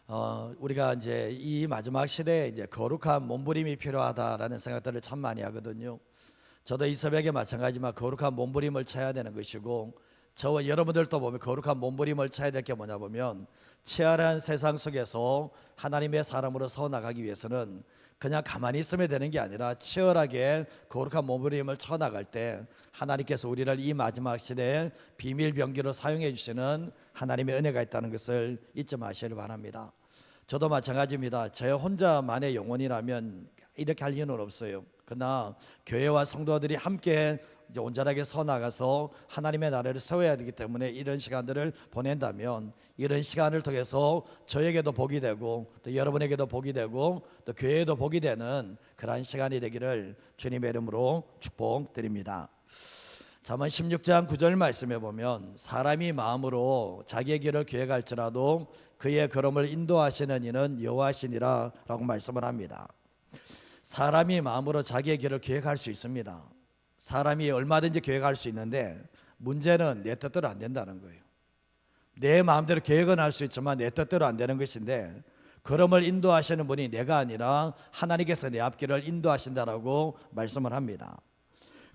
우리가 이제 이 마지막 시대에 이제 거룩한 몸부림이 필요하다라는 생각들을 참 많이 하거든요. 저도 이 새벽에 마찬가지지만 거룩한 몸부림을 쳐야 되는 것이고, 저와 여러분들도 보면 거룩한 몸부림을 쳐야 될 게 뭐냐 보면, 치열한 세상 속에서 하나님의 사람으로 서 나가기 위해서는 그냥 가만히 있으면 되는 게 아니라 치열하게 거룩한 몸부림을 쳐 나갈 때 하나님께서 우리를 이 마지막 시대에 비밀 병기로 사용해 주시는 하나님의 은혜가 있다는 것을 잊지 마시길 바랍니다. 저도 마찬가지입니다. 제 혼자만의 영혼이라면 이렇게 할 이유는 없어요. 그러나 교회와 성도들이 함께 이제 온전하게 서 나가서 하나님의 나라를 세워야 되기 때문에 이런 시간들을 보낸다면, 이런 시간을 통해서 저에게도 복이 되고 또 여러분에게도 복이 되고 또 교회에도 복이 되는 그러한 시간이 되기를 주님의 이름으로 축복드립니다. 잠언 16장 9절 말씀에 보면, 사람이 마음으로 자기의 길을 계획할지라도 그의 걸음을 인도하시는 이는 여호와시니라 라고 말씀을 합니다. 사람이 마음으로 자기의 길을 계획할 수 있습니다. 사람이 얼마든지 계획할 수 있는데, 문제는 내 뜻대로 안 된다는 거예요. 내 마음대로 계획은 할 수 있지만 내 뜻대로 안 되는 것인데, 걸음을 인도하시는 분이 내가 아니라 하나님께서 내 앞길을 인도하신다라고 말씀을 합니다.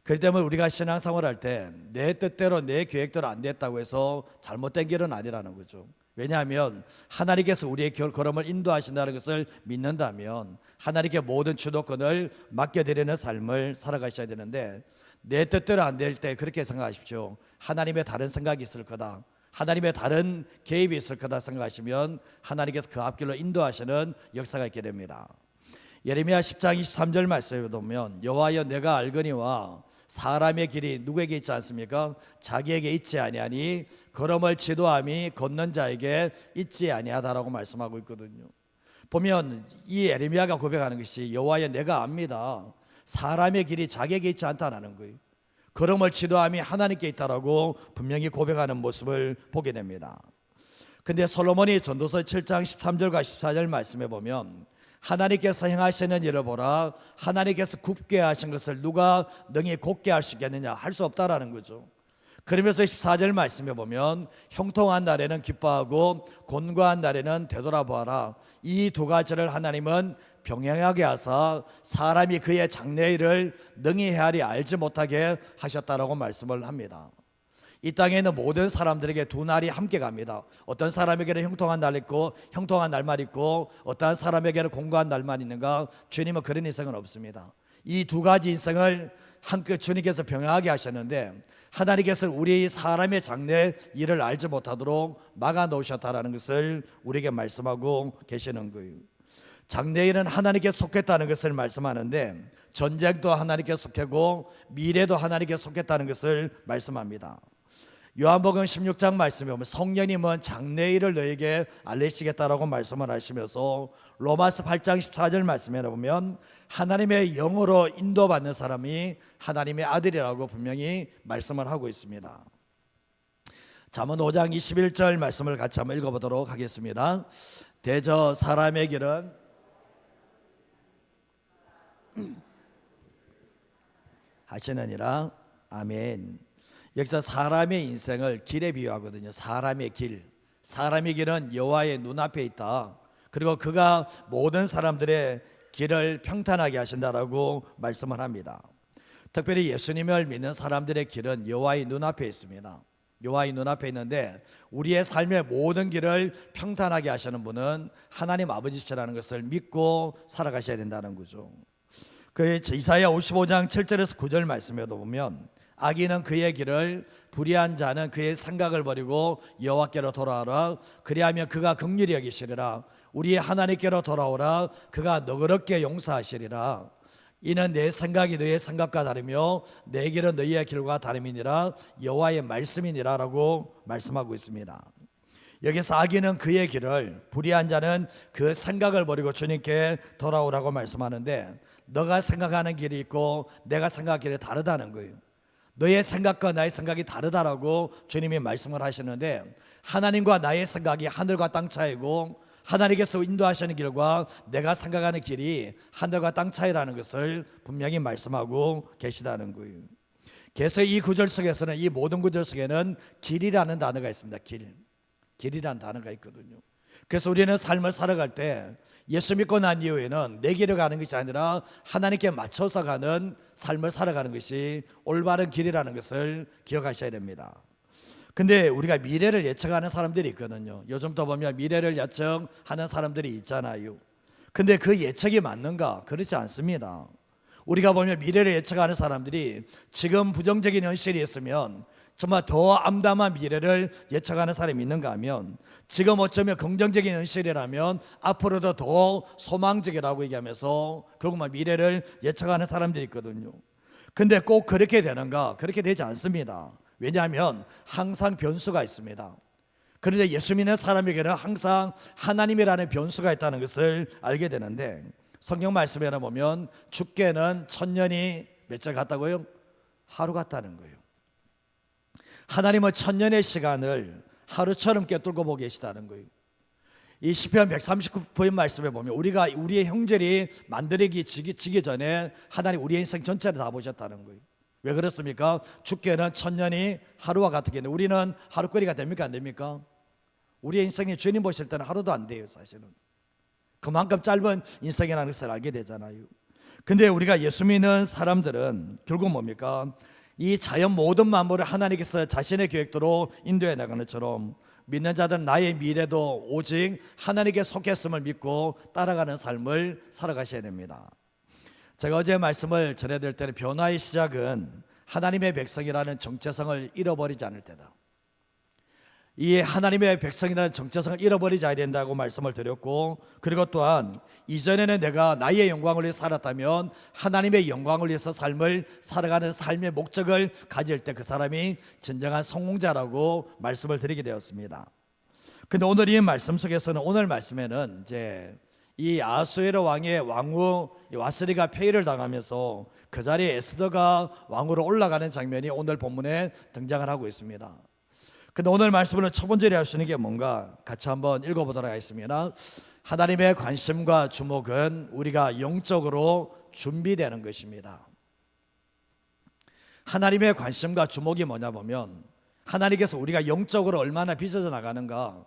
그렇기 때문에 우리가 신앙생활 할 때 내 뜻대로 내 계획대로 안 됐다고 해서 잘못된 길은 아니라는 거죠. 왜냐하면 하나님께서 우리의 걸음을 인도하신다는 것을 믿는다면 하나님께 모든 주도권을 맡겨드리는 삶을 살아가셔야 되는데, 내 뜻대로 안 될 때 그렇게 생각하십시오. 하나님의 다른 생각이 있을 거다, 하나님의 다른 개입이 있을 거다 생각하시면 하나님께서 그 앞길로 인도하시는 역사가 있게 됩니다. 예레미야 10장 23절 말씀에 보면, 여호와여 내가 알거니와 사람의 길이 누구에게 있지 않습니까? 자기에게 있지 아니하니 걸음을 지도함이 걷는 자에게 있지 아니하다라고 말씀하고 있거든요. 보면 이 예레미야가 고백하는 것이, 여호와여 내가 압니다, 사람의 길이 자기에게 있지 않다는 거예요. 걸음을 지도함이 하나님께 있다라고 분명히 고백하는 모습을 보게 됩니다. 근데 솔로몬이 전도서 7장 13절과 14절 말씀에 보면, 하나님께서 행하시는 일을 보라, 하나님께서 굽게 하신 것을 누가 능히 곧게 할 수 있겠느냐, 할 수 없다라는 거죠. 그러면서 14절 말씀에 보면, 형통한 날에는 기뻐하고 곤고한 날에는 되돌아보아라, 이 두 가지를 하나님은 병행하게 하사 사람이 그의 장래일을 능히 헤아리 알지 못하게 하셨다라고 말씀을 합니다. 이 땅에 있는 모든 사람들에게 두 날이 함께 갑니다. 어떤 사람에게는 형통한 날 있고 형통한 날만 있고, 어떠한 사람에게는 공고한 날만 있는가? 주님은 그런 인생은 없습니다. 이 두 가지 인생을 함께 주님께서 병행하게 하셨는데, 하나님께서 우리 사람의 장래 일을 알지 못하도록 막아 놓으셨다라는 것을 우리에게 말씀하고 계시는 거예요. 장래일은 하나님께 속했다는 것을 말씀하는데, 전쟁도 하나님께 속했고 미래도 하나님께 속했다는 것을 말씀합니다. 요한복음 16장 말씀에 보면, 성령님은 장래일을 너에게 알리시겠다라고 말씀을 하시면서, 로마서 8장 14절 말씀에 보면 하나님의 영으로 인도받는 사람이 하나님의 아들이라고 분명히 말씀을 하고 있습니다. 잠언 5장 21절 말씀을 같이 한번 읽어보도록 하겠습니다. 대저 사람의 길은 하시느니라. 아멘. 여기서 사람의 인생을 길에 비유하거든요. 사람의 길, 사람의 길은 여호와의 눈앞에 있다. 그리고 그가 모든 사람들의 길을 평탄하게 하신다라고 말씀을 합니다. 특별히 예수님을 믿는 사람들의 길은 여호와의 눈앞에 있습니다. 여호와의 눈앞에 있는데, 우리의 삶의 모든 길을 평탄하게 하시는 분은 하나님 아버지시라는 것을 믿고 살아가셔야 된다는 거죠. 그 이사야 55장 7절에서 9절 말씀에도 보면, 악인은 그의 길을, 불의한 자는 그의 생각을 버리고 여호와께로 돌아오라, 그리하면 그가 긍휼히 여기시리라. 우리 하나님께로 돌아오라, 그가 너그럽게 용서하시리라. 이는 내 생각이 너의 생각과 다르며 내 길은 너희의 길과 다름이니라, 여호와의 말씀이니라 라고 말씀하고 있습니다. 여기서 악인은 그의 길을, 불의한 자는 그 생각을 버리고 주님께 돌아오라고 말씀하는데, 너가 생각하는 길이 있고 내가 생각하는 길이 다르다는 거예요. 너의 생각과 나의 생각이 다르다라고 주님이 말씀을 하시는데, 하나님과 나의 생각이 하늘과 땅 차이고, 하나님께서 인도하시는 길과 내가 생각하는 길이 하늘과 땅 차이라는 것을 분명히 말씀하고 계시다는 거예요. 그래서 이 구절 속에서는, 이 모든 구절 속에는 길이라는 단어가 있습니다. 길이라는 단어가 있거든요. 그래서 우리는 삶을 살아갈 때 예수 믿고 난 이후에는 내 길을 가는 것이 아니라 하나님께 맞춰서 가는 삶을 살아가는 것이 올바른 길이라는 것을 기억하셔야 됩니다. 근데 우리가 미래를 예측하는 사람들이 있거든요. 요즘도 보면 미래를 예측하는 사람들이 있잖아요. 근데 그 예측이 맞는가? 그렇지 않습니다. 우리가 보면 미래를 예측하는 사람들이 지금 부정적인 현실이 있으면 정말 더 암담한 미래를 예측하는 사람이 있는가 하면 지금 어쩌면 긍정적인 현실이라면 앞으로도 더 소망적이라고 얘기하면서 결국 미래를 예측하는 사람들이 있거든요. 근데 꼭 그렇게 되는가? 그렇게 되지 않습니다. 왜냐하면 항상 변수가 있습니다. 그런데 예수 믿는 사람에게는 항상 하나님이라는 변수가 있다는 것을 알게 되는데 성경 말씀에 보면 주께는 천년이 몇절 같다고요? 하루 같다는 거예요. 하나님은 천년의 시간을 하루처럼 꿰뚫고 보고 계시다는 거예요. 이 시편 139편 말씀에 보면 우리가 우리의 형제리 만들기 지기 전에 하나님 우리의 인생 전체를 다 보셨다는 거예요. 왜 그렇습니까? 주께는 천년이 하루와 같겠네. 우리는 하루거리가 됩니까 안 됩니까? 우리의 인생이 주님 보실 때는 하루도 안 돼요. 사실은 그만큼 짧은 인생이라는 것을 알게 되잖아요. 근데 우리가 예수 믿는 사람들은 결국 뭡니까? 이 자연 모든 만물을 하나님께서 자신의 계획대로 인도해 나가는 것처럼 믿는 자들은 나의 미래도 오직 하나님께 속했음을 믿고 따라가는 삶을 살아가셔야 됩니다. 제가 어제 말씀을 전해드릴 때는 변화의 시작은 하나님의 백성이라는 정체성을 잃어버리지 않을 때다. 이 하나님의 백성이라는 정체성을 잃어버리지 않아야 된다고 말씀을 드렸고, 그리고 또한 이전에는 내가 나의 영광을 위해 살았다면 하나님의 영광을 위해서 삶을 살아가는 삶의 목적을 가질 때 그 사람이 진정한 성공자라고 말씀을 드리게 되었습니다. 근데 오늘 이 말씀 속에서는, 오늘 말씀에는 이제 이 아하수에로 왕의 왕후 와스리가 폐위를 당하면서 그 자리에 에스더가 왕으로 올라가는 장면이 오늘 본문에 등장을 하고 있습니다. 근데 오늘 말씀으로 첫 번째로 할 수 있는 게 뭔가 같이 한번 읽어보도록 하겠습니다. 하나님의 관심과 주목은 우리가 영적으로 준비되는 것입니다. 하나님의 관심과 주목이 뭐냐 보면 하나님께서 우리가 영적으로 얼마나 빚어져 나가는가,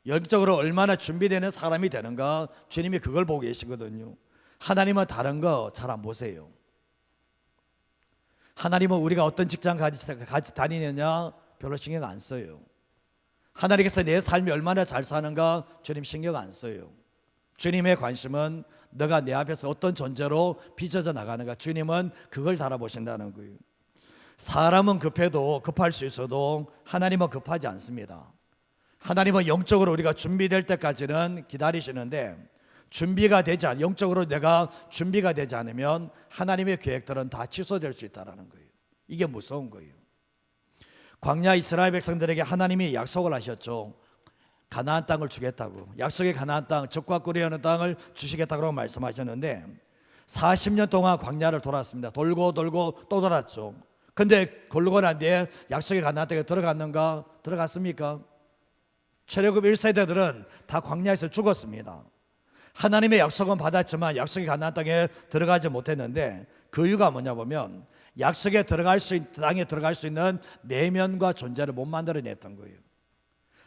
영적으로 얼마나 준비되는 사람이 되는가, 주님이 그걸 보고 계시거든요. 하나님은 다른 거 잘 안 보세요. 하나님은 우리가 어떤 직장 같이 다니느냐 별로 신경 안 써요. 하나님께서 내 삶이 얼마나 잘 사는가 주님 신경 안 써요. 주님의 관심은 너가 내 앞에서 어떤 존재로 빚어져 나가는가, 주님은 그걸 달아보신다는 거예요. 사람은 급해도 급할 수 있어도 하나님은 급하지 않습니다. 하나님은 영적으로 우리가 준비될 때까지는 기다리시는데, 준비가 되지 않으면, 영적으로 내가 준비가 되지 않으면 하나님의 계획들은 다 취소될 수 있다는 거예요. 이게 무서운 거예요. 광야 이스라엘 백성들에게 하나님이 약속을 하셨죠. 가나안 땅을 주겠다고, 약속의 가나안 땅, 젖과 꿀이 흐르는 땅을 주시겠다고 말씀하셨는데 40년 동안 광야를 돌았습니다. 돌고 또 돌았죠. 근데 돌고 난 뒤에 약속의 가나안 땅에 들어갔는가? 들어갔습니까? 출애굽 1세대들은 다 광야에서 죽었습니다. 하나님의 약속은 받았지만 약속의 가나안 땅에 들어가지 못했는데 그 이유가 뭐냐 보면 약속에 땅에 들어갈 수 있는 내면과 존재를 못 만들어냈던 거예요.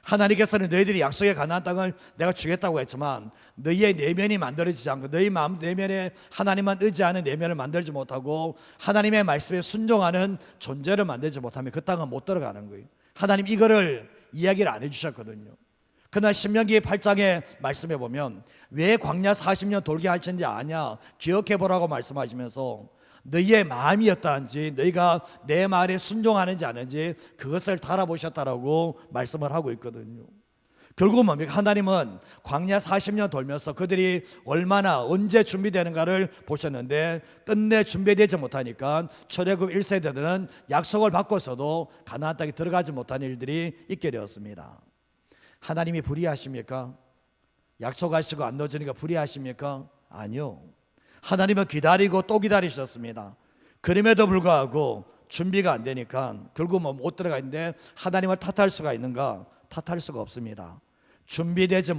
하나님께서는 너희들이 약속의 가나안 땅을 내가 주겠다고 했지만 너희의 내면이 만들어지지 않고, 너희 마음 내면에 하나님만 의지하는 내면을 만들지 못하고 하나님의 말씀에 순종하는 존재를 만들지 못하면 그 땅은 못 들어가는 거예요. 하나님 이거를 이야기를 안 해주셨거든요. 그러나 신명기 8장의 말씀에 보면 왜 광야 40년 돌게 하셨는지 아냐, 기억해보라고 말씀하시면서 너희의 마음이었다는지, 너희가 내 말에 순종하는지 아는지 그것을 달아보셨다라고 말씀을 하고 있거든요. 결국은 뭡니까? 하나님은 광야 40년 돌면서 그들이 얼마나 언제 준비되는가를 보셨는데 끝내 준비되지 못하니까 출애굽 1세대들은 약속을 받고서도 가나안 땅에 들어가지 못한 일들이 있게 되었습니다. 하나님이 불의하십니까? 약속하시고 안 넣어주니까 불의하십니까? 아니요. 하나님은 기다리고 또 기다리셨습니다. 그럼에도 불구하고 준비가 안 되니까 결국 못 들어가 있는데 하나님을 탓할 수가 있는가? 탓할 수가 없습니다. 준비되지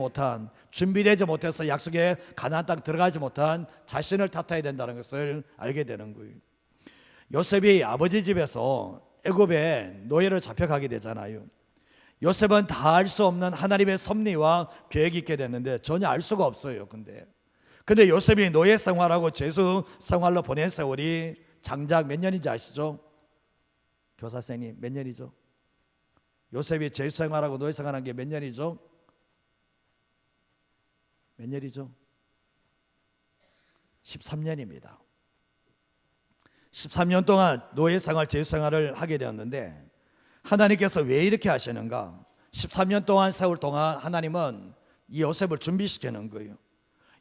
못해서 약속의 가나안 땅 들어가지 못한 자신을 탓해야 된다는 것을 알게 되는 거예요. 요셉이 아버지 집에서 애굽에 노예로 잡혀가게 되잖아요. 요셉은 다 알 수 없는 하나님의 섭리와 계획이 있게 됐는데 전혀 알 수가 없어요. 근데 요셉이 노예 생활하고 죄수 생활로 보낸 세월이 장작 몇 년인지 아시죠? 교사선생님, 몇 년이죠? 요셉이 죄수 생활하고 노예 생활한 게 몇 년이죠? 몇 년이죠? 13년입니다. 13년 동안 노예 생활, 죄수 생활을 하게 되었는데 하나님께서 왜 이렇게 하시는가? 13년 동안 세월 동안 하나님은 이 요셉을 준비시키는 거예요.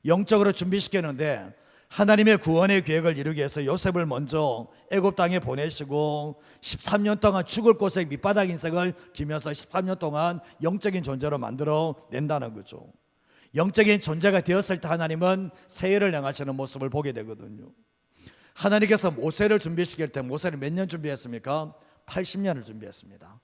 영적으로 준비시키는데 하나님의 구원의 계획을 이루기 위해서 요셉을 먼저 애굽 땅에 보내시고 13년 동안 죽을 곳에 밑바닥 인생을 기면서 13년 동안 영적인 존재로 만들어 낸다는 거죠. 영적인 존재가 되었을 때 하나님은 세일을 행하시는 모습을 보게 되거든요. 하나님께서 모세를 준비시킬 때 모세를 몇 년 준비했습니까? 80년을 준비했습니다.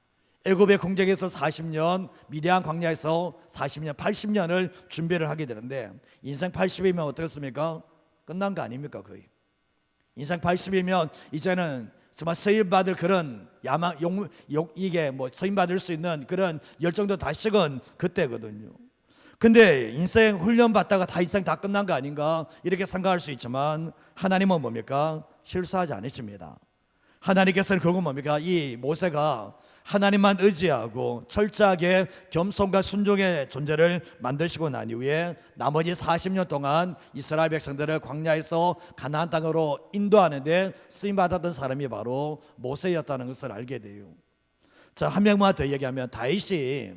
애굽의 궁정에서 40년, 미디안 광야에서 40년, 80년을 준비를 하게 되는데 인생 80이면 어떻습니까? 끝난 거 아닙니까? 거의 인생 80이면 이제는 정말 서임받을 그런 이게 뭐 서임받을 수 있는 그런 열정도 다 식은 그때거든요. 근데 인생 훈련 받다가 다 인생 다 끝난 거 아닌가 이렇게 생각할 수 있지만 하나님은 뭡니까? 실수하지 않으십니다. 하나님께서는 결국 뭡니까? 이 모세가 하나님만 의지하고 철저하게 겸손과 순종의 존재를 만드시고 난 이후에 나머지 40년 동안 이스라엘 백성들을 광야에서 가나안 땅으로 인도하는데 쓰임받았던 사람이 바로 모세였다는 것을 알게 돼요. 자, 한 명만 더 얘기하면 다윗이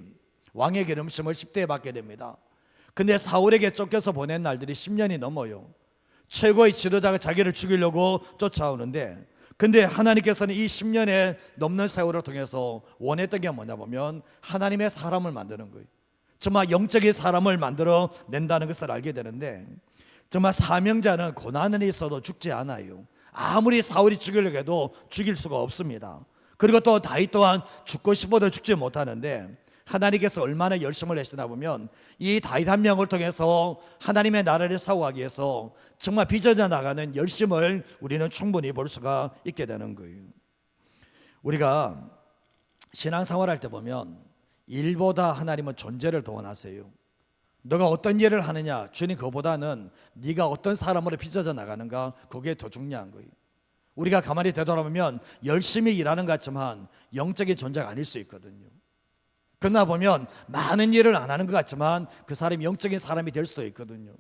왕의 기름심을 10대에 받게 됩니다. 근데 사울에게 쫓겨서 보낸 날들이 10년이 넘어요. 최고의 지도자가 자기를 죽이려고 쫓아오는데 근데 하나님께서는 이 10년의 넘는 세월을 통해서 원했던 게 뭐냐 보면 하나님의 사람을 만드는 거예요. 정말 영적인 사람을 만들어 낸다는 것을 알게 되는데 정말 사명자는 고난이 있어도 죽지 않아요. 아무리 사울이 죽이려고 해도 죽일 수가 없습니다. 그리고 또 다윗 또한 죽고 싶어도 죽지 못하는데 하나님께서 얼마나 열심을 내시나 보면 이 다윗 한 명을 통해서 하나님의 나라를 세워가기 위해서 정말 빚어져 나가는 열심을 우리는 충분히 볼 수가 있게 되는 거예요. 우리가 신앙생활할 때 보면 일보다 하나님은 존재를 더 원하세요. 너가 어떤 일을 하느냐 주님 그거보다는 네가 어떤 사람으로 빚어져 나가는가 그게 더 중요한 거예요. 우리가 가만히 되돌아보면 열심히 일하는 것 같지만 영적인 존재가 아닐 수 있거든요. 그러나 보면 많은 일을 안 하는 것 같지만 그 사람이 영적인 사람이 될 수도 있거든요.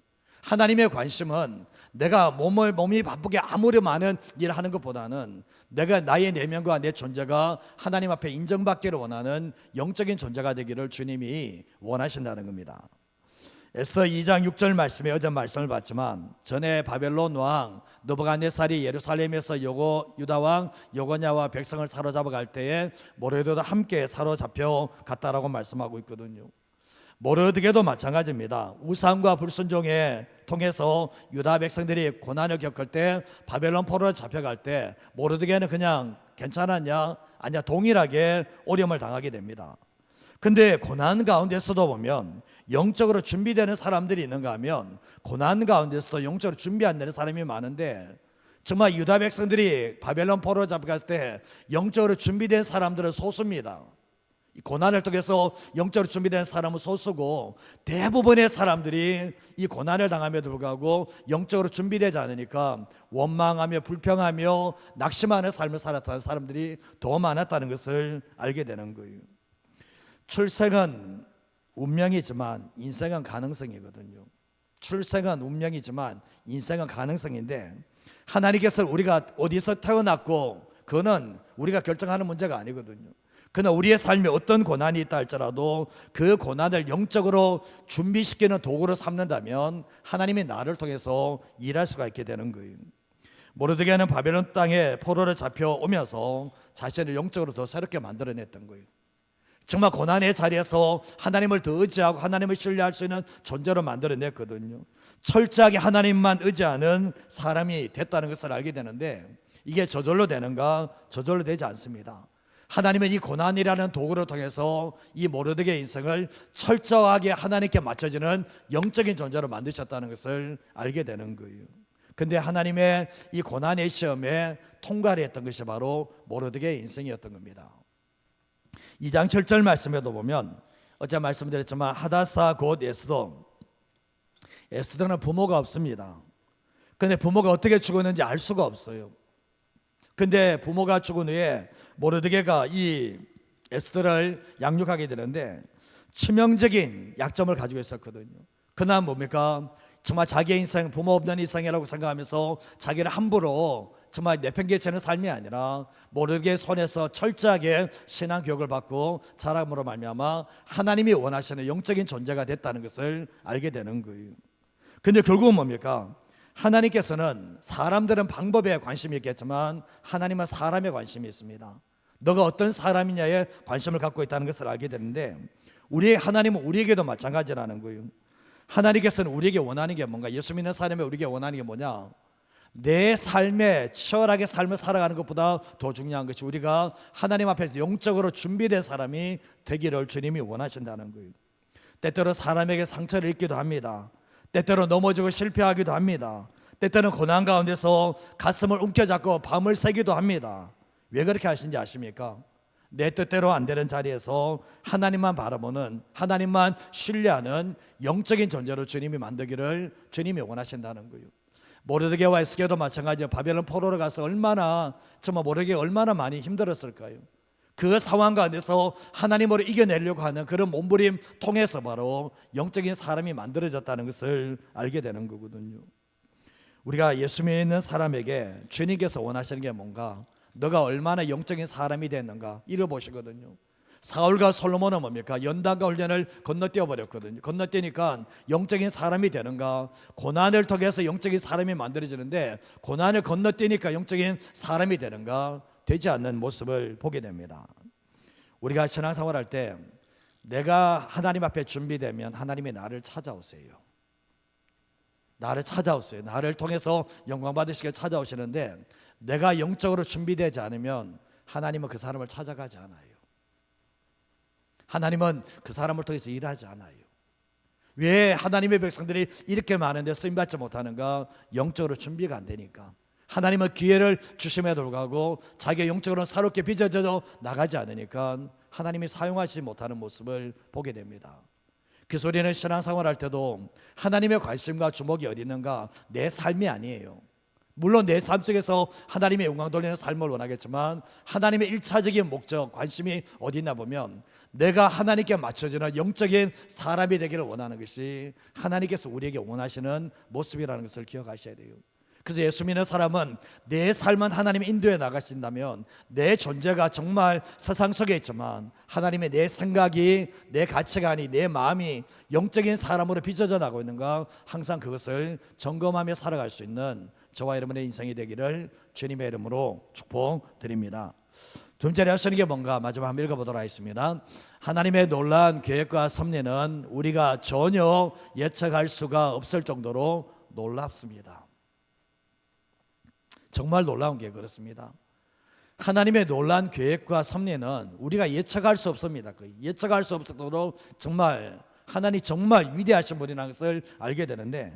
하나님의 관심은 내가 몸이 바쁘게 아무리 많은 일을 하는 것보다는 내가 나의 내면과 내 존재가 하나님 앞에 인정받기를 원하는 영적인 존재가 되기를 주님이 원하신다는 겁니다. 에스더 2장 6절 말씀에 어제 말씀을 봤지만 전에 바벨론 왕 느부갓네살이 예루살렘에서 유다 왕 여고냐와 백성을 사로잡아 갈 때에 모르드게도 함께 사로잡혀 갔다라고 말씀하고 있거든요. 모르드게도 마찬가지입니다. 우상과 불순종에 통해서 유다 백성들이 고난을 겪을 때 바벨론 포로로 잡혀갈 때 모르드게는 그냥 괜찮았냐? 아니야, 동일하게 어려움을 당하게 됩니다. 근데 고난 가운데서도 보면 영적으로 준비되는 사람들이 있는가 하면 고난 가운데서도 영적으로 준비 안 되는 사람이 많은데 정말 유다 백성들이 바벨론 포로로 잡혀갔을 때 영적으로 준비된 사람들은 소수입니다. 이 고난을 통해서 영적으로 준비된 사람은 소수고 대부분의 사람들이 이 고난을 당함에도 불구하고 영적으로 준비되지 않으니까 원망하며 불평하며 낙심하는 삶을 살았다는 사람들이 더 많았다는 것을 알게 되는 거예요. 출생은 운명이지만 인생은 가능성이거든요. 출생은 운명이지만 인생은 가능성인데 하나님께서 우리가 어디서 태어났고 그거는 우리가 결정하는 문제가 아니거든요. 그러나 우리의 삶에 어떤 고난이 있다 할지라도 그 고난을 영적으로 준비시키는 도구로 삼는다면 하나님이 나를 통해서 일할 수가 있게 되는 거예요. 모르드게는 바벨론 땅에 포로를 잡혀오면서 자신을 영적으로 더 새롭게 만들어냈던 거예요. 정말 고난의 자리에서 하나님을 더 의지하고 하나님을 신뢰할 수 있는 존재로 만들어냈거든요. 철저하게 하나님만 의지하는 사람이 됐다는 것을 알게 되는데 이게 저절로 되는가? 저절로 되지 않습니다. 하나님은 이 고난이라는 도구를 통해서 이 모르드게의 인생을 철저하게 하나님께 맞춰지는 영적인 존재로 만드셨다는 것을 알게 되는 거예요. 근데 하나님의 이 고난의 시험에 통과를 했던 것이 바로 모르드게의 인생이었던 겁니다. 2장 7절 말씀에도 보면 어제 말씀드렸지만 하다사 곧 에스더는 부모가 없습니다. 근데 부모가 어떻게 죽었는지 알 수가 없어요. 근데 부모가 죽은 후에 모르드게가 이 에스더를 양육하게 되는데 치명적인 약점을 가지고 있었거든요. 그는 뭡니까? 정말 자기의 인생, 부모 없는 인생이라고 생각하면서 자기를 함부로 정말 내팽개치는 삶이 아니라 모르드게의 손에서 철저하게 신앙 교육을 받고 자람으로 말미암아 하나님이 원하시는 영적인 존재가 됐다는 것을 알게 되는 거예요. 근데 결국은 뭡니까? 하나님께서는 사람들은 방법에 관심이 있겠지만 하나님은 사람에 관심이 있습니다. 너가 어떤 사람이냐에 관심을 갖고 있다는 것을 알게 되는데 우리의 하나님은 우리에게도 마찬가지라는 거예요. 하나님께서는 우리에게 원하는 게 뭔가? 예수 믿는 사람이 우리에게 원하는 게 뭐냐? 내 삶에 치열하게 삶을 살아가는 것보다 더 중요한 것이 우리가 하나님 앞에서 영적으로 준비된 사람이 되기를 주님이 원하신다는 거예요. 때때로 사람에게 상처를 입기도 합니다. 때때로 넘어지고 실패하기도 합니다. 때때는 고난 가운데서 가슴을 움켜잡고 밤을 새기도 합니다. 왜 그렇게 하신지 아십니까? 내 뜻대로 안 되는 자리에서 하나님만 바라보는, 하나님만 신뢰하는 영적인 존재로 주님이 만들기를 주님이 원하신다는 거예요. 모르드게와 에스겔도 마찬가지예요. 바벨론 포로로 가서 정말 모르드게가 얼마나 많이 힘들었을까요? 그 상황 가운데서 하나님으로 이겨내려고 하는 그런 몸부림 통해서 바로 영적인 사람이 만들어졌다는 것을 알게 되는 거거든요. 우리가 예수 믿는 사람에게 주님께서 원하시는 게 뭔가? 너가 얼마나 영적인 사람이 됐는가 이를 보시거든요. 사울과 솔로몬은 뭡니까? 연단과 훈련을 건너뛰어 버렸거든요. 건너뛰니까 영적인 사람이 되는가? 고난을 통해서 영적인 사람이 만들어지는데 고난을 건너뛰니까 영적인 사람이 되는가? 되지 않는 모습을 보게 됩니다. 우리가 신앙생활할 때 내가 하나님 앞에 준비되면 하나님이 나를 찾아오세요. 나를 통해서 영광 받으시게 찾아오시는데 내가 영적으로 준비되지 않으면 하나님은 그 사람을 찾아가지 않아요. 하나님은 그 사람을 통해서 일하지 않아요. 왜 하나님의 백성들이 이렇게 많은데 쓰임받지 못하는가? 영적으로 준비가 안 되니까. 하나님은 기회를 주심에도 불구하고 자기가 영적으로 새롭게 빚어져 나가지 않으니까 하나님이 사용하지 못하는 모습을 보게 됩니다. 그래서 우리는 신앙생활할 때도 하나님의 관심과 주목이 어디 있는가? 내 삶이 아니에요. 물론 내 삶 속에서 하나님의 영광 돌리는 삶을 원하겠지만 하나님의 1차적인 목적, 관심이 어디 있나 보면 내가 하나님께 맞춰지는 영적인 사람이 되기를 원하는 것이 하나님께서 우리에게 원하시는 모습이라는 것을 기억하셔야 돼요. 그래서 예수 믿는 사람은 내 삶은 하나님이 인도해 나가신다면 내 존재가 정말 세상 속에 있지만 하나님의 내 생각이, 내 가치관이, 내 마음이 영적인 사람으로 빚어져 나가고 있는가 항상 그것을 점검하며 살아갈 수 있는 저와 여러분의 인생이 되기를 주님의 이름으로 축복드립니다. 두 번째로 하시는 게 뭔가 마지막 한번 읽어보도록 하겠습니다. 하나님의 놀라운 계획과 섭리는 우리가 전혀 예측할 수가 없을 정도로 놀랍습니다. 정말 놀라운 게 그렇습니다. 하나님의 놀라운 계획과 섭리는 우리가 예측할 수 없습니다. 예측할 수 없을 정도로 정말 하나님 정말 위대하신 분이라는 것을 알게 되는데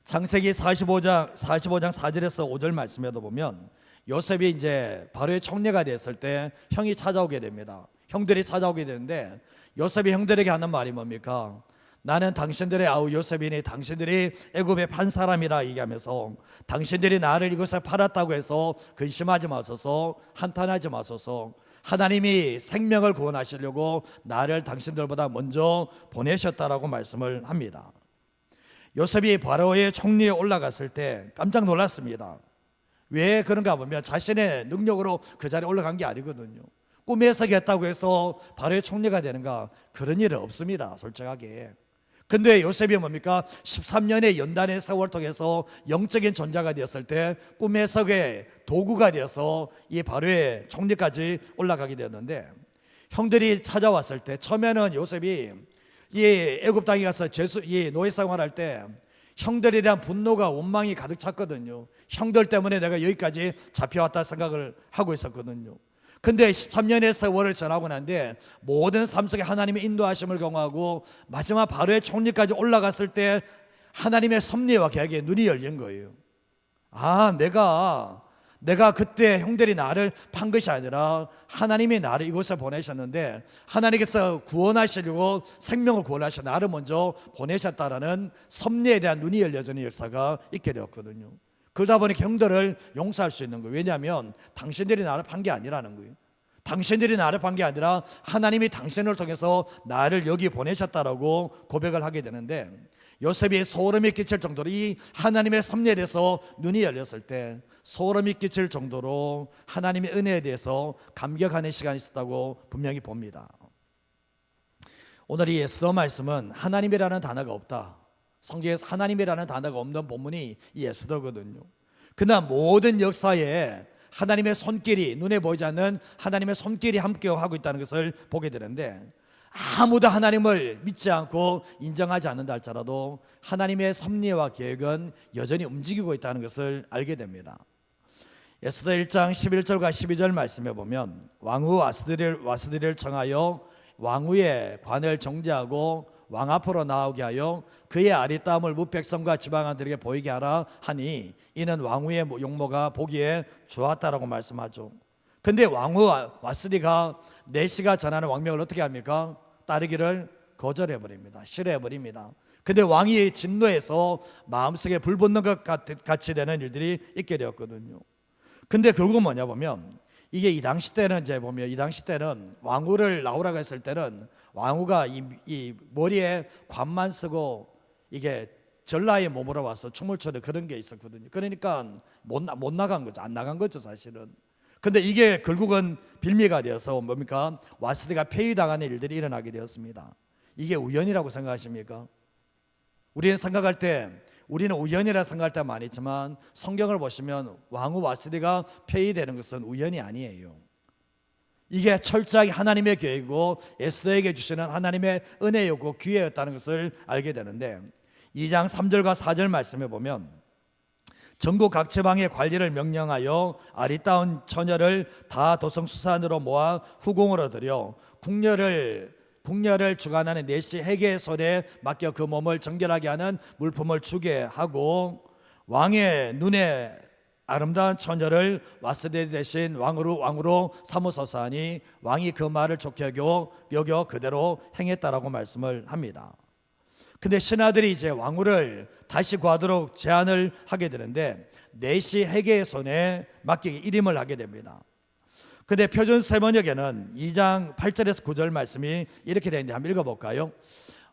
창세기 45장 4절에서 5절 말씀에도 보면 요셉이 이제 바로의 총리가 됐을 때 형이 찾아오게 됩니다. 형들이 찾아오게 되는데 요셉이 형들에게 하는 말이 뭡니까? 나는 당신들의 아우 요셉이니 당신들이 애굽에 판 사람이라 얘기하면서 당신들이 나를 이곳에 팔았다고 해서 근심하지 마소서, 한탄하지 마소서. 하나님이 생명을 구원하시려고 나를 당신들보다 먼저 보내셨다라고 말씀을 합니다. 요셉이 바로의 총리에 올라갔을 때 깜짝 놀랐습니다. 왜 그런가 보면 자신의 능력으로 그 자리에 올라간 게 아니거든요. 꿈에서 겠다고 해서 바로의 총리가 되는가? 그런 일은 없습니다, 솔직하게. 근데 요셉이 뭡니까? 13년의 연단의 세월 통해서 영적인 존재가 되었을 때 꿈의 석의 도구가 되어서 이 바로의 총리까지 올라가게 되었는데 형들이 찾아왔을 때 처음에는 요셉이 이 애굽 땅에 가서 이 노예 생활할 때 형들에 대한 분노가 원망이 가득 찼거든요. 형들 때문에 내가 여기까지 잡혀왔다 생각을 하고 있었거든요. 근데 13년의 세월을 지나고 난데 모든 삶 속에 하나님의 인도하심을 경험하고 마지막 바로의 총리까지 올라갔을 때 하나님의 섭리와 계획에 눈이 열린 거예요. 아, 내가 내가 그때 형들이 나를 판 것이 아니라 하나님이 나를 이곳에 보내셨는데 하나님께서 구원하시려고 생명을 구원하셔 나를 먼저 보내셨다라는 섭리에 대한 눈이 열려지는 역사가 있게 되었거든요. 그러다 보니 형들을 용서할 수 있는 거예요. 왜냐하면 당신들이 나를 판 게 아니라는 거예요. 당신들이 나를 판 게 아니라 하나님이 당신을 통해서 나를 여기 보내셨다라고 고백을 하게 되는데, 요셉이 소름이 끼칠 정도로 이 하나님의 섭리에 대해서 눈이 열렸을 때 소름이 끼칠 정도로 하나님의 은혜에 대해서 감격하는 시간이 있었다고 분명히 봅니다. 오늘 이 에스더 말씀은 하나님이라는 단어가 없다, 성경에서 하나님이라는 단어가 없는 본문이 이 에스더거든요. 그러나 모든 역사에 하나님의 손길이, 눈에 보이지 않는 하나님의 손길이 함께하고 있다는 것을 보게 되는데, 아무도 하나님을 믿지 않고 인정하지 않는다 할지라도 하나님의 섭리와 계획은 여전히 움직이고 있다는 것을 알게 됩니다. 에스더 1장 11절과 12절 말씀해 보면, 왕후 와스디를 청하여 왕후의 관을 정죄하고 왕 앞으로 나오게 하여 그의 아리따움을 뭇백성과 지방한들에게 보이게 하라 하니 이는 왕후의 용모가 보기에 좋았다라고 말씀하죠. 근데 왕후 와스디가 내시가 전하는 왕명을 어떻게 합니까? 따르기를 거절해버립니다. 싫어해버립니다. 근데 왕이 진노해서 마음속에 불 붙는 것 같이 되는 일들이 있게 되었거든요. 근데 결국은 뭐냐 보면, 이게 이 당시 때는 이제 보면, 이 당시 때는 왕후를 나오라고 했을 때는 왕후가 이 머리에 관만 쓰고 이게 전라의 몸으로 와서 춤을 추는 그런 게 있었거든요. 그러니까 못 나간 거죠. 안 나간 거죠, 사실은. 근데 이게 결국은 빌미가 되어서 뭡니까? 와스디가 폐위당하는 일들이 일어나게 되었습니다. 이게 우연이라고 생각하십니까? 우리는 생각할 때, 우리는 우연이라 생각할 때 많이 있지만 성경을 보시면 왕후 와스디가 폐위되는 것은 우연이 아니에요. 이게 철저하게 하나님의 계획이고 에스더에게 주시는 하나님의 은혜였고 기회였다는 것을 알게 되는데, 2장 3절과 4절 말씀해 보면, 전국 각 지방의 관리를 명령하여 아리따운 처녀를 다 도성수산으로 모아 후궁으로 들여 궁녀를 주관하는 내시 해계의 손에 맡겨 그 몸을 정결하게 하는 물품을 주게 하고, 왕의 눈에 아름다운 처녀를 와스디 대신 왕으로 삼으소서 하니 왕이 그 말을 좋게 여겨 그대로 행했다라고 말씀을 합니다. 근데 신하들이 이제 왕후를 다시 구하도록 제안을 하게 되는데, 내시 해계의 손에 맡기기 일임을 하게 됩니다. 근데 표준 세번역에는 2장 8절에서 9절 말씀이 이렇게 되어 있는데 한번 읽어볼까요?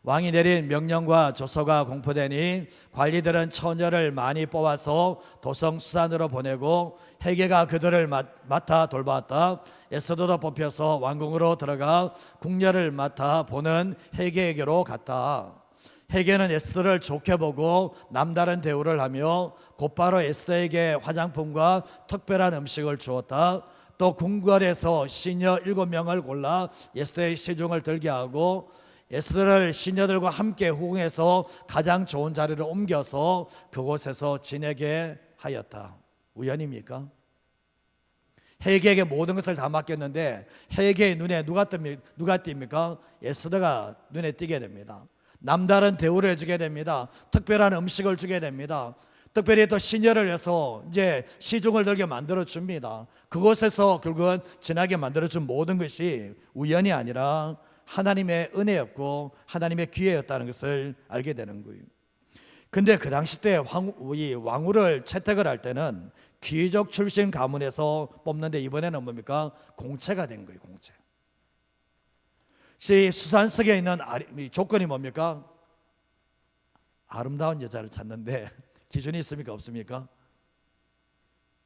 왕이 내린 명령과 조서가 공포되니 관리들은 처녀를 많이 뽑아서 도성 수산으로 보내고 해계가 그들을 맡아 돌보았다. 에스더도 뽑혀서 왕궁으로 들어가 궁녀를 맡아 보는 해계에게로 갔다. 해계는 에스더를 좋게 보고 남다른 대우를 하며 곧바로 에스더에게 화장품과 특별한 음식을 주었다. 또 궁궐에서 시녀 7명을 골라 에스더의 시중을 들게 하고 에스더를 시녀들과 함께 후궁해서 가장 좋은 자리를 옮겨서 그곳에서 지내게 하였다. 우연입니까? 해계에게 모든 것을 다 맡겼는데 해계의 눈에 누가 띕니까? 에스더가 눈에 띄게 됩니다. 남다른 대우를 해주게 됩니다. 특별한 음식을 주게 됩니다. 특별히 또 시녀를 해서 이제 시중을 들게 만들어 줍니다. 그곳에서 결국은 지나게 만들어 준 모든 것이 우연이 아니라 하나님의 은혜였고 하나님의 기회였다는 것을 알게 되는 거예요. 근데 그 당시 때 왕후를 채택을 할 때는 귀족 출신 가문에서 뽑는데, 이번에는 뭡니까? 공채가 된 거예요. 공채. 수산석에 있는 조건이 뭡니까? 아름다운 여자를 찾는데 기준이 있습니까? 없습니까?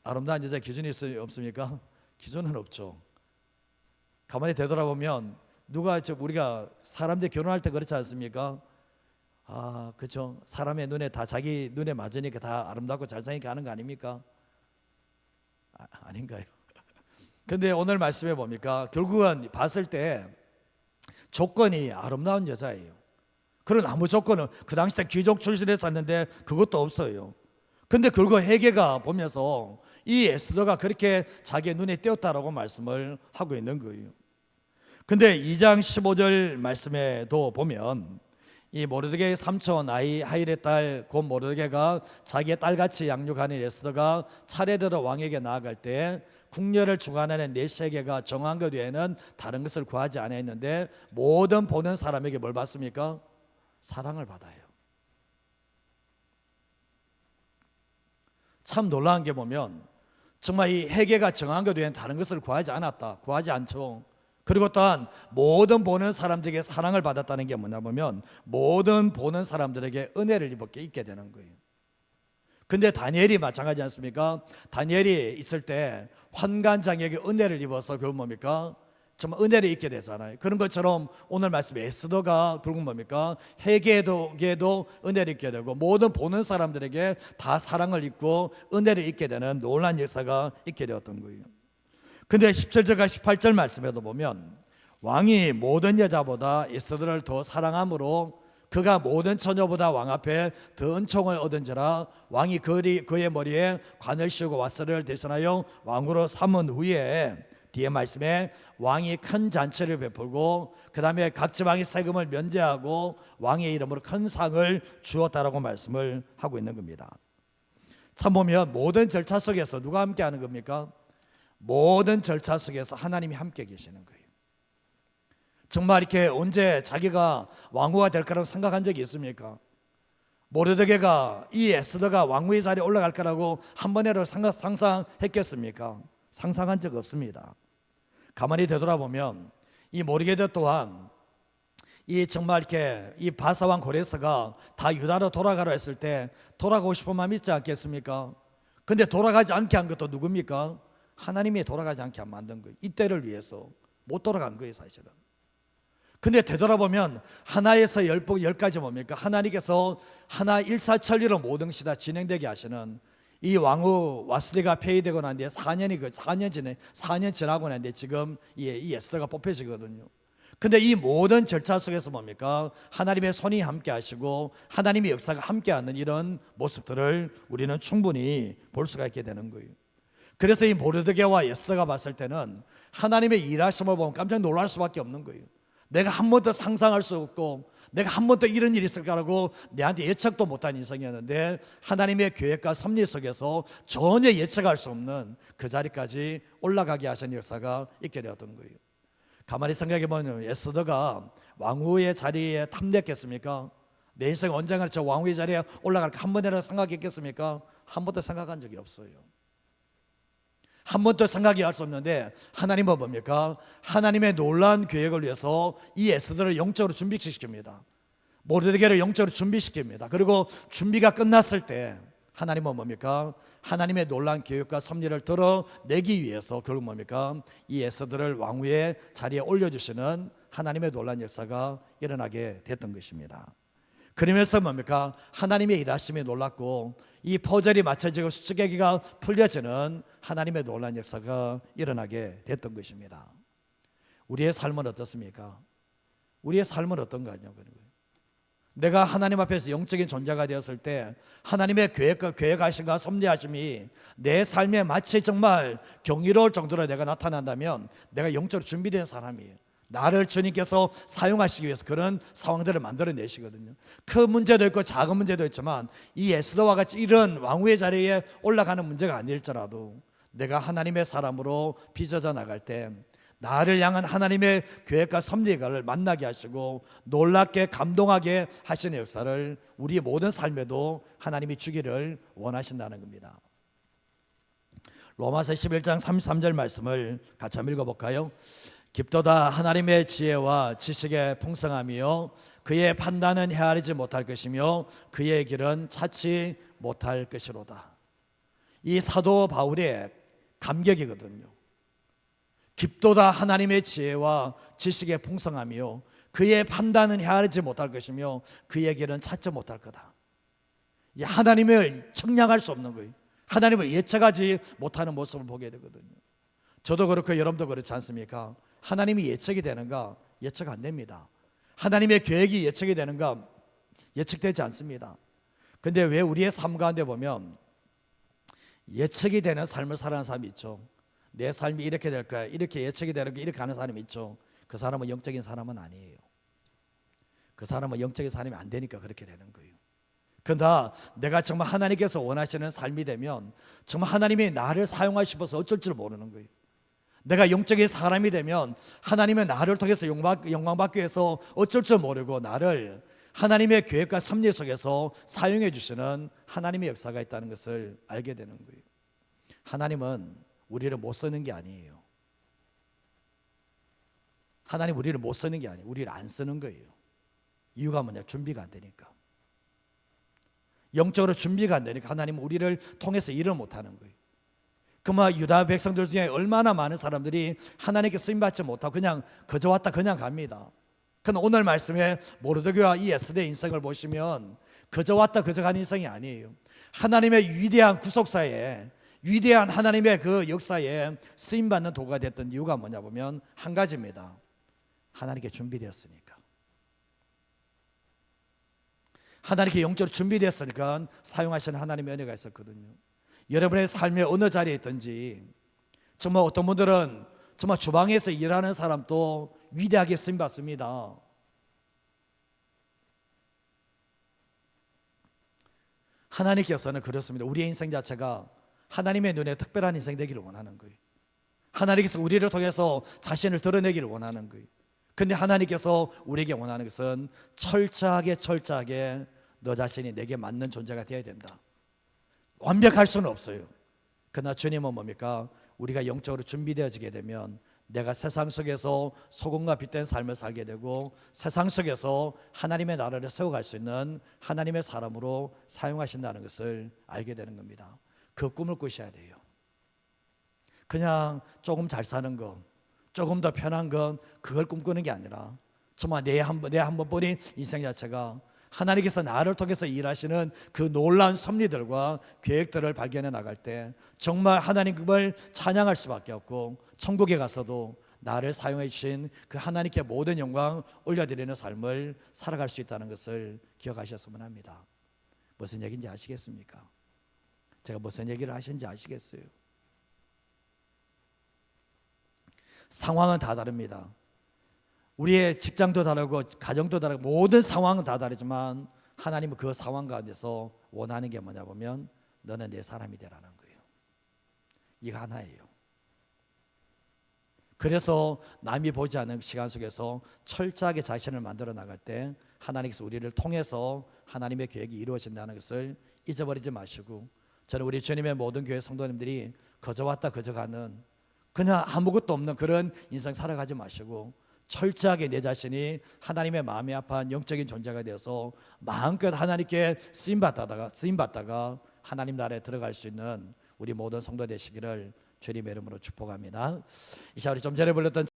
아름다운 여자 기준이 없습니까? 기준은 없죠. 가만히 되돌아보면 우리가 사람들 결혼할 때 그렇지 않습니까? 그렇죠. 사람의 눈에 다 자기 눈에 맞으니까 다 아름답고 잘생기게 하는 거 아닙니까? 아닌가요? 근데 오늘 말씀해 봅니까? 결국은 봤을 때 조건이 아름다운 여자예요. 그런 아무 조건은 그 당시 때 귀족 출신에서 샀는데 그것도 없어요. 근데 결국 해계가 보면서 이 에스더가 그렇게 자기의 눈에 띄었다라고 말씀을 하고 있는 거예요. 근데 2장 15절 말씀에도 보면 이 모르드게의 삼촌 하일의 딸 곧 모르드게가 자기의 딸같이 양육하는 에스더가 차례대로 왕에게 나아갈 때 궁녀를 주관하는 네 세계가 정한 것 외에는 다른 것을 구하지 않았는데 모든 보는 사람에게 뭘 받습니까? 사랑을 받아요. 참 놀라운 게 보면 정말 이 회개가 정한 것 외에는 다른 것을 구하지 않았다. 구하지 않죠. 그리고 또한 모든 보는 사람들에게 사랑을 받았다는 게 뭐냐 보면 모든 보는 사람들에게 은혜를 입게 되는 거예요. 근데 다니엘이 마찬가지 않습니까? 다니엘이 있을 때 환관장에게 은혜를 입어서 결국 뭡니까? 정말 은혜를 입게 되잖아요. 그런 것처럼 오늘 말씀 에스더가 결국 뭡니까? 회개에도 은혜를 입게 되고 모든 보는 사람들에게 다 사랑을 입고 은혜를 입게 되는 놀라운 역사가 있게 되었던 거예요. 근데 17절과 18절 말씀에도 보면 왕이 모든 여자보다 에스더를 더 사랑함으로 그가 모든 처녀보다 왕 앞에 더 은총을 얻은지라 왕이 그의 머리에 관을 씌우고 왓서를 대신하여 왕으로 삼은 후에 뒤에 말씀에 왕이 큰 잔치를 베풀고 그 다음에 각 지방의 세금을 면제하고 왕의 이름으로 큰 상을 주었다라고 말씀을 하고 있는 겁니다. 참 보면 모든 절차 속에서 누가 함께 하는 겁니까? 모든 절차 속에서 하나님이 함께 계시는 거예요. 정말 이렇게 언제 자기가 왕후가 될 거라고 생각한 적이 있습니까? 모르드게가 이 에스더가 왕후의 자리에 올라갈 거라고 한 번이라도 상상했겠습니까? 상상한 적 없습니다. 가만히 되돌아보면 이 모르게도 또한 이 정말 이렇게 이 바사왕 고레스가 다 유다로 돌아가라 했을 때 돌아가고 싶은 마음이 있지 않겠습니까? 근데 돌아가지 않게 한 것도 누굽니까? 하나님이 돌아가지 않게 만든 거예요. 이때를 위해서 못 돌아간 거예요, 사실은. 근데 되돌아보면 하나에서 열 가지 뭡니까? 하나님께서 하나 일사천리로 모든 것이 다 진행되게 하시는 이 왕후 와스리가 폐위되고 난 뒤에 4년 지나고 난 뒤에 지금 이 에스더가 뽑혀지거든요. 근데 이 모든 절차 속에서 뭡니까? 하나님의 손이 함께 하시고 하나님의 역사가 함께 하는 이런 모습들을 우리는 충분히 볼 수가 있게 되는 거예요. 그래서 이 모르드게와 에스더가 봤을 때는 하나님의 일하심을 보면 깜짝 놀랄 수밖에 없는 거예요. 내가 한 번도 상상할 수 없고 내가 한 번도 이런 일이 있을까라고 내한테 예측도 못한 인생이었는데 하나님의 계획과 섭리 속에서 전혀 예측할 수 없는 그 자리까지 올라가게 하신 역사가 있게 되었던 거예요. 가만히 생각해보면 에스더가 왕후의 자리에 탐냈겠습니까? 내 인생 언젠가 저 왕후의 자리에 올라갈까 한 번이라도 생각했겠습니까? 한 번도 생각한 적이 없어요. 한 번도 생각이 할 수 없는데 하나님은 뭡니까? 하나님의 놀라운 계획을 위해서 이 에스더를 영적으로 준비시킵니다. 모르드게를 영적으로 준비시킵니다. 그리고 준비가 끝났을 때 하나님은 뭡니까? 하나님의 놀라운 계획과 섭리를 드러내기 위해서 결국 뭡니까? 이 에스더를 왕후의 자리에 올려주시는 하나님의 놀라운 역사가 일어나게 됐던 것입니다. 그러면서 뭡니까? 하나님의 일하심이 놀랍고 이 퍼즐이 맞춰지고 수수께끼가 풀려지는 하나님의 놀라운 역사가 일어나게 됐던 것입니다. 우리의 삶은 어떻습니까? 우리의 삶은 어떤가요? 내가 하나님 앞에서 영적인 존재가 되었을 때 하나님의 계획하심과 섭리하심이 내 삶에 마치 정말 경이로울 정도로 내가 나타난다면 내가 영적으로 준비된 사람이에요. 나를 주님께서 사용하시기 위해서 그런 상황들을 만들어내시거든요. 큰 문제도 있고 작은 문제도 있지만 이 에스더와 같이 이런 왕후의 자리에 올라가는 문제가 아닐지라도 내가 하나님의 사람으로 빚어져 나갈 때 나를 향한 하나님의 계획과 섭리를 만나게 하시고 놀랍게 감동하게 하시는 역사를 우리의 모든 삶에도 하나님이 주기를 원하신다는 겁니다. 로마서 11장 33절 말씀을 같이 한번 읽어볼까요? 깊도다 하나님의 지혜와 지식의 풍성함이요 그의 판단은 헤아리지 못할 것이며 그의 길은 찾지 못할 것이로다. 이 사도 바울의 감격이거든요. 깊도다 하나님의 지혜와 지식의 풍성함이요 그의 판단은 헤아리지 못할 것이며 그의 길은 찾지 못할 거다. 하나님을 측량할 수 없는 거예요. 하나님을 예측하지 못하는 모습을 보게 되거든요. 저도 그렇고 여러분도 그렇지 않습니까? 하나님이 예측이 되는가? 예측 안 됩니다. 하나님의 계획이 예측이 되는가? 예측되지 않습니다. 근데 왜 우리의 삶 가운데 보면 예측이 되는 삶을 살아가는 사람이 있죠. 내 삶이 이렇게 될 거야, 이렇게 예측이 되는 거 이렇게 하는 사람이 있죠. 그 사람은 영적인 사람은 아니에요. 그 사람은 영적인 사람이 안 되니까 그렇게 되는 거예요. 그러나 내가 정말 하나님께서 원하시는 삶이 되면 정말 하나님이 나를 사용하시고서 어쩔 줄 모르는 거예요. 내가 영적인 사람이 되면 하나님의 나를 통해서 영광받기 위해서 어쩔 줄 모르고 나를 하나님의 계획과 섭리 속에서 사용해 주시는 하나님의 역사가 있다는 것을 알게 되는 거예요. 하나님은 우리를 못 쓰는 게 아니에요. 하나님 우리를 못 쓰는 게 아니에요. 우리를 안 쓰는 거예요. 이유가 뭐냐? 준비가 안 되니까. 영적으로 준비가 안 되니까 하나님은 우리를 통해서 일을 못하는 거예요. 그만 유다 백성들 중에 얼마나 많은 사람들이 하나님께 쓰임받지 못하고 그냥 그저 왔다 그냥 갑니다. 그런데 오늘 말씀에 모르드게와 이 에스더의 인생을 보시면 그저 왔다 그저 간 인생이 아니에요. 하나님의 위대한 구속사에, 위대한 하나님의 그 역사에 쓰임받는 도구가 됐던 이유가 뭐냐 보면 한 가지입니다. 하나님께 준비되었으니까. 하나님께 영적으로 준비되었으니까 사용하시는 하나님의 은혜가 있었거든요. 여러분의 삶의 어느 자리에 있든지 정말 어떤 분들은 정말 주방에서 일하는 사람도 위대하게 쓰임받습니다. 하나님께서는 그렇습니다. 우리의 인생 자체가 하나님의 눈에 특별한 인생 되기를 원하는 거예요. 하나님께서 우리를 통해서 자신을 드러내기를 원하는 거예요. 그런데 하나님께서 우리에게 원하는 것은 철저하게 너 자신이 내게 맞는 존재가 되어야 된다. 완벽할 수는 없어요. 그러나 주님은 뭡니까? 우리가 영적으로 준비되어지게 되면 내가 세상 속에서 소금과 빛된 삶을 살게 되고 세상 속에서 하나님의 나라를 세워갈 수 있는 하나님의 사람으로 사용하신다는 것을 알게 되는 겁니다. 그 꿈을 꾸셔야 돼요. 그냥 조금 잘 사는 것, 조금 더 편한 건 그걸 꿈꾸는 게 아니라 정말 내 한 번뿐인 인생 자체가 하나님께서 나를 통해서 일하시는 그 놀라운 섭리들과 계획들을 발견해 나갈 때 정말 하나님을 찬양할 수밖에 없고 천국에 가서도 나를 사용해 주신 그 하나님께 모든 영광 올려드리는 삶을 살아갈 수 있다는 것을 기억하셨으면 합니다. 무슨 얘기인지 아시겠습니까? 제가 무슨 얘기를 하시는지 아시겠어요? 상황은 다 다릅니다. 우리의 직장도 다르고 가정도 다르고 모든 상황은 다 다르지만 하나님은 그 상황 가운데서 원하는 게 뭐냐 보면 너는 내 사람이 되라는 거예요. 이거 하나예요. 그래서 남이 보지 않는 시간 속에서 철저하게 자신을 만들어 나갈 때 하나님께서 우리를 통해서 하나님의 계획이 이루어진다는 것을 잊어버리지 마시고, 저는 우리 주님의 모든 교회 성도님들이 그저 왔다 그저 가는 그냥 아무것도 없는 그런 인생 살아가지 마시고 철저하게 내 자신이 하나님의 마음이 아파한 영적인 존재가 되어서 마음껏 하나님께 쓰임받다가 하나님 나라에 들어갈 수 있는 우리 모든 성도 되시기를 주님의 이름으로 축복합니다. 이 시간 우리 좀 전에 불렀던